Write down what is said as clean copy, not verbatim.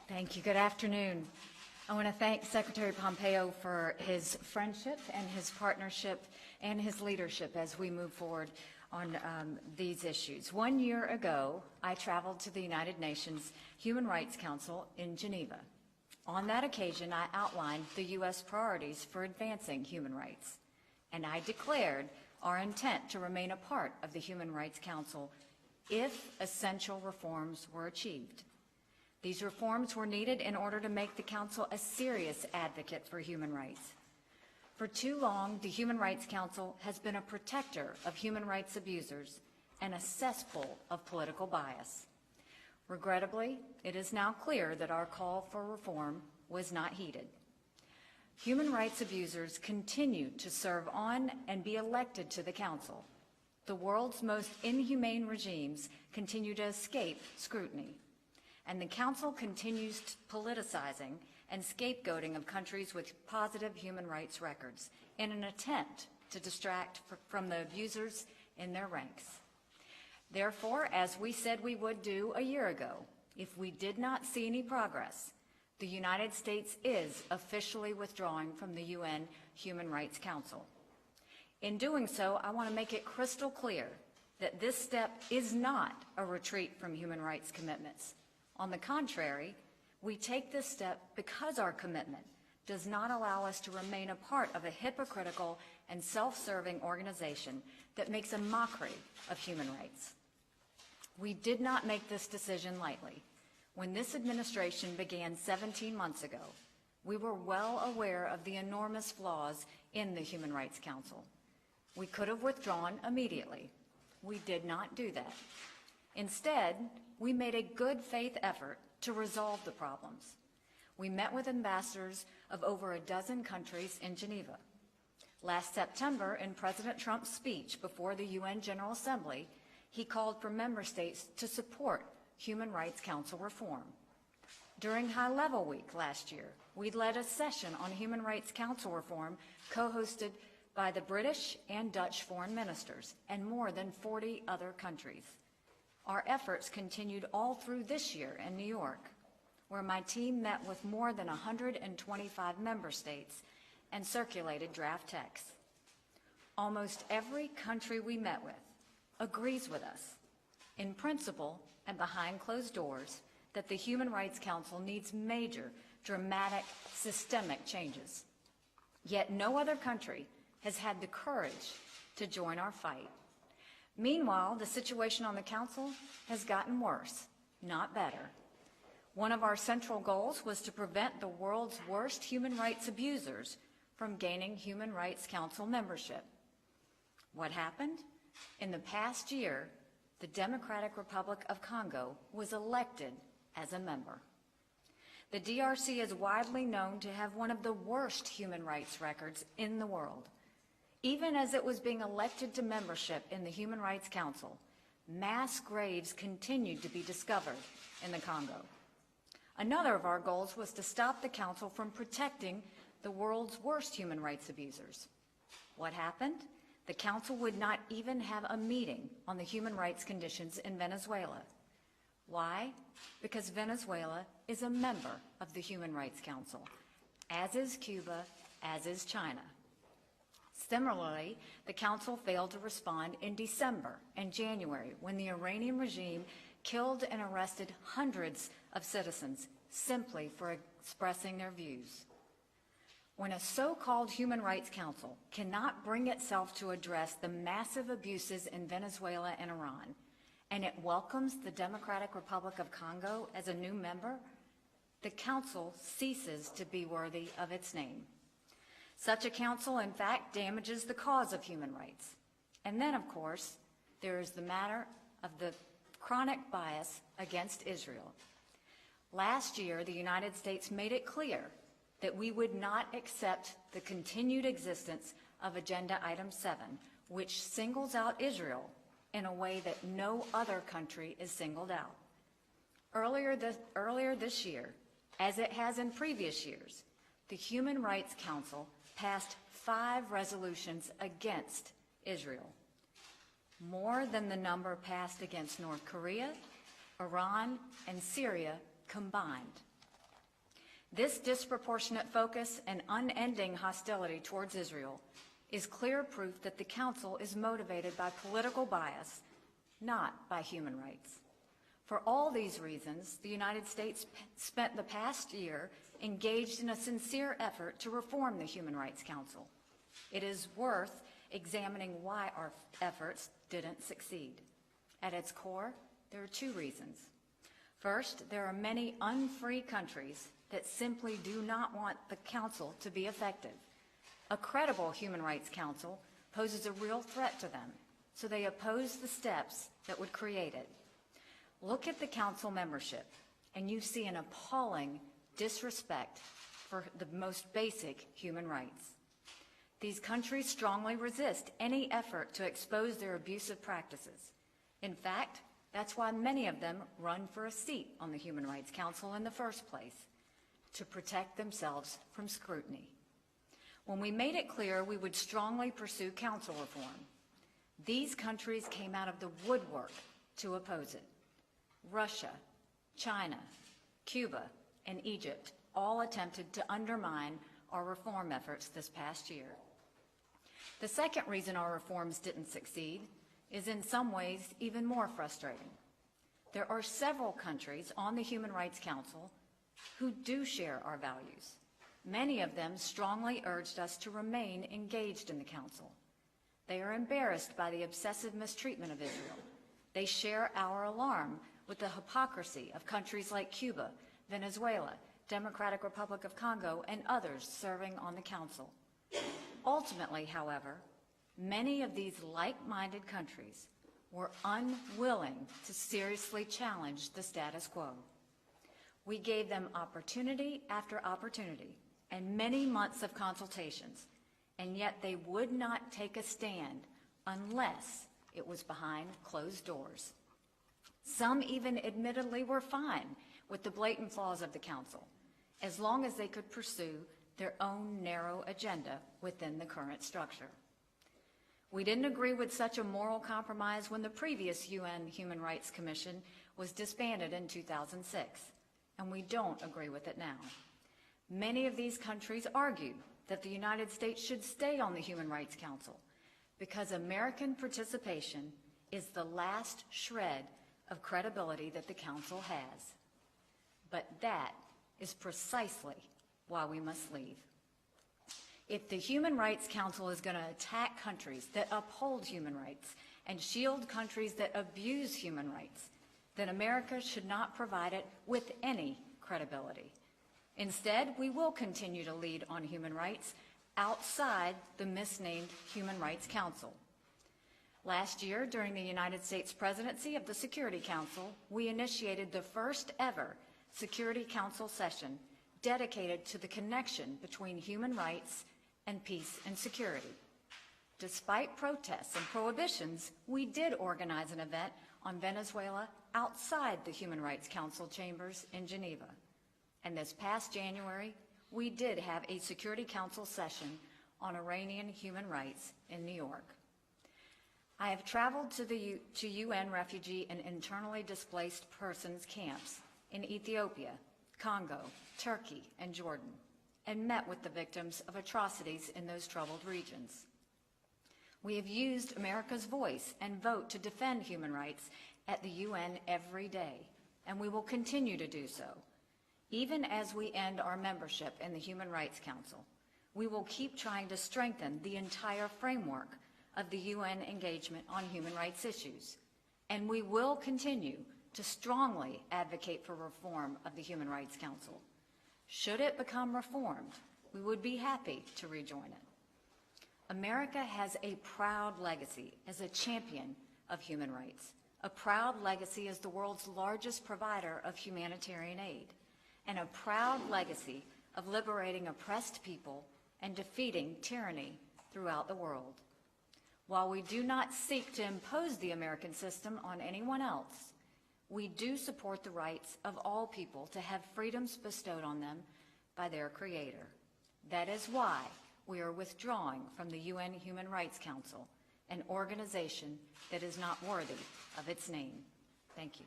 Thank you. Good afternoon. I want to thank Secretary Pompeo for his friendship and his partnership and his leadership as we move forward on these issues. 1 year ago, I traveled to the United Nations Human Rights Council in Geneva. On that occasion, I outlined the U.S. priorities for advancing human rights, and I declared our intent to remain a part of the Human Rights Council if essential reforms were achieved. These reforms were needed in order to make the Council a serious advocate for human rights. For too long, the Human Rights Council has been a protector of human rights abusers and a cesspool of political bias. Regrettably, it is now clear that our call for reform was not heeded. Human rights abusers continue to serve on and be elected to the Council. The world's most inhumane regimes continue to escape scrutiny, and the Council continues politicizing and scapegoating of countries with positive human rights records in an attempt to distract from the abusers in their ranks. Therefore, as we said we would do a year ago, if we did not see any progress, the United States is officially withdrawing from the UN Human Rights Council. In doing so, I want to make it crystal clear that this step is not a retreat from human rights commitments. On the contrary, we take this step because our commitment does not allow us to remain a part of a hypocritical and self-serving organization that makes a mockery of human rights. We did not make this decision lightly. When this administration began 17 months ago, we were well aware of the enormous flaws in the Human Rights Council. We could have withdrawn immediately. We did not do that. Instead, we made a good faith effort to resolve the problems. We met with ambassadors of over a dozen countries in Geneva. Last September, in President Trump's speech before the UN General Assembly, he called for member states to support Human Rights Council reform. During High Level Week last year, we led a session on Human Rights Council reform co-hosted by the British and Dutch foreign ministers and more than 40 other countries. Our efforts continued all through this year in New York, where my team met with more than 125 member states and circulated draft texts. Almost every country we met with agrees with us, in principle and behind closed doors, that the Human Rights Council needs major, dramatic, systemic changes. Yet no other country has had the courage to join our fight. Meanwhile, the situation on the Council has gotten worse, not better. One of our central goals was to prevent the world's worst human rights abusers from gaining Human Rights Council membership. What happened? In the past year, the Democratic Republic of Congo was elected as a member. The DRC is widely known to have one of the worst human rights records in the world. Even as it was being elected to membership in the Human Rights Council, mass graves continued to be discovered in the Congo. Another of our goals was to stop the Council from protecting the world's worst human rights abusers. What happened? The Council would not even have a meeting on the human rights conditions in Venezuela. Why? Because Venezuela is a member of the Human Rights Council, as is Cuba, as is China. Similarly, the Council failed to respond in December and January when the Iranian regime killed and arrested hundreds of citizens simply for expressing their views. When a so-called Human Rights Council cannot bring itself to address the massive abuses in Venezuela and Iran, and it welcomes the Democratic Republic of Congo as a new member, the Council ceases to be worthy of its name. Such a council, in fact, damages the cause of human rights. And then, of course, there is the matter of the chronic bias against Israel. Last year, the United States made it clear that we would not accept the continued existence of Agenda Item 7, which singles out Israel in a way that no other country is singled out. Earlier this year, as it has in previous years, the Human Rights Council passed 5 resolutions against Israel, more than the number passed against North Korea, Iran, and Syria combined. This disproportionate focus and unending hostility towards Israel is clear proof that the Council is motivated by political bias, not by human rights. For all these reasons, the United States spent the past year engaged in a sincere effort to reform the Human Rights Council. It is worth examining why our efforts didn't succeed. At its core, there are two reasons. First, there are many unfree countries that simply do not want the Council to be effective. A credible Human Rights Council poses a real threat to them, so they oppose the steps that would create it. Look at the Council membership, and you see an appalling disrespect for the most basic human rights. These countries strongly resist any effort to expose their abusive practices. In fact, that's why many of them run for a seat on the Human Rights Council in the first place, to protect themselves from scrutiny. When we made it clear we would strongly pursue council reform, these countries came out of the woodwork to oppose it. Russia, China, Cuba, and Egypt all attempted to undermine our reform efforts this past year. The second reason our reforms didn't succeed is in some ways even more frustrating. There are several countries on the Human Rights Council who do share our values. Many of them strongly urged us to remain engaged in the Council. They are embarrassed by the obsessive mistreatment of Israel. They share our alarm with the hypocrisy of countries like Cuba, Venezuela, Democratic Republic of Congo, and others serving on the Council. Ultimately, however, many of these like-minded countries were unwilling to seriously challenge the status quo. We gave them opportunity after opportunity and many months of consultations, and yet they would not take a stand unless it was behind closed doors. Some even admittedly were fine with the blatant flaws of the Council, as long as they could pursue their own narrow agenda within the current structure. We didn't agree with such a moral compromise when the previous UN Human Rights Commission was disbanded in 2006, and we don't agree with it now. Many of these countries argue that the United States should stay on the Human Rights Council because American participation is the last shred of credibility that the Council has. But that is precisely why we must leave. If the Human Rights Council is going to attack countries that uphold human rights and shield countries that abuse human rights, then America should not provide it with any credibility. Instead, we will continue to lead on human rights outside the misnamed Human Rights Council. Last year, during the United States presidency of the Security Council, we initiated the first ever Security Council session dedicated to the connection between human rights and peace and security. Despite protests and prohibitions, we did organize an event on Venezuela outside the Human Rights Council chambers in Geneva. And this past January, we did have a Security Council session on Iranian human rights in New York. I have traveled to UN refugee and internally displaced persons camps in Ethiopia, Congo, Turkey, and Jordan, and met with the victims of atrocities in those troubled regions. We have used America's voice and vote to defend human rights at the UN every day, and we will continue to do so. Even as we end our membership in the Human Rights Council, we will keep trying to strengthen the entire framework of the UN engagement on human rights issues, and we will continue to strongly advocate for reform of the Human Rights Council. Should it become reformed, we would be happy to rejoin it. America has a proud legacy as a champion of human rights, a proud legacy as the world's largest provider of humanitarian aid, and a proud legacy of liberating oppressed people and defeating tyranny throughout the world. While we do not seek to impose the American system on anyone else, we do support the rights of all people to have freedoms bestowed on them by their Creator. That is why we are withdrawing from the UN Human Rights Council, an organization that is not worthy of its name. Thank you.